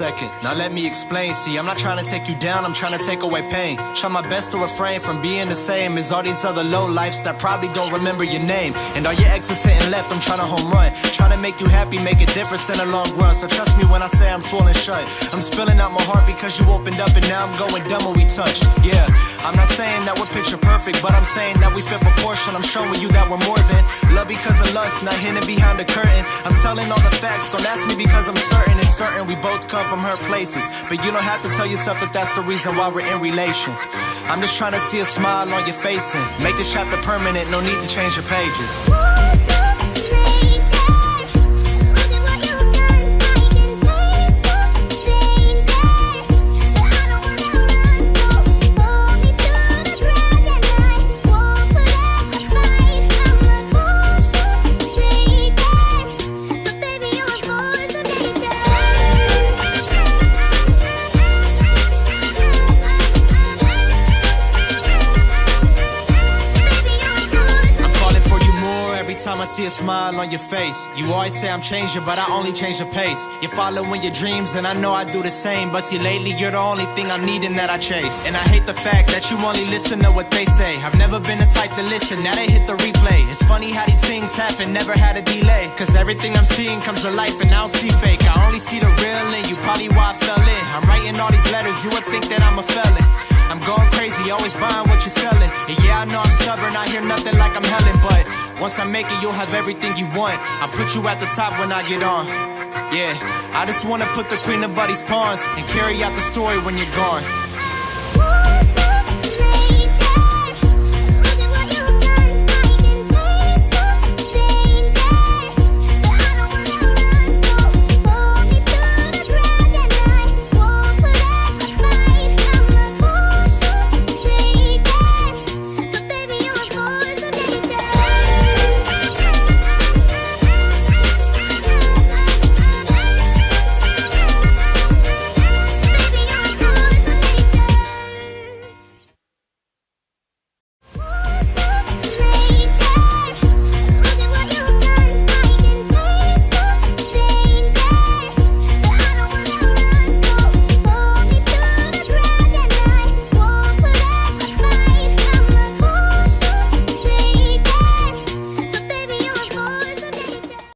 second, now let me explain. See, I'm not trying to take you down, I'm trying to take away pain. Try my best to refrain from being the same as all these other low lifes that probably don't remember your name. And all your exes sitting left, I'm trying to home run. Trying to make you happy, make a difference in the long run. So trust me when I say I'm swollen shut. I'm spilling out my heart because you opened up, and now I'm going dumb when we touch. Yeah, I'm not saying that we're picture perfect, but I'm saying that we fit proportion. I'm showing you that we're more than love because of lust, not hidden behind the curtain. I'm telling all the facts, don't ask me because I'm certain. It's certain we both come from hurt places, but you don't have to tell yourself that that's the reason why we're in relation. I'm just trying to see a smile on your face and make this chapter permanent, no need to change your pages. Time I see a smile on your face. You always say I'm changing, but I only change the pace. You're following your dreams, and I know I do the same. But see, lately you're the only thing I'm needing that I chase. And I hate the fact that you only listen to what they say. I've never been the type to listen, now they hit the replay. It's funny how these things happen, never had a delay. Cause everything I'm seeing comes to life, and I don't see fake. I only see the real in you, probably why I fell in. I'm writing all these letters, you would think that I'm a felon. I'm going crazy, always buying what you're selling. And yeah, I know I'm stubborn, I hear nothing like I'm Helen. But once I make it, you'll have everything you want. I'll put you at the top when I get on. Yeah, I just wanna put the queen of buddies' pawns and carry out the story when you're gone.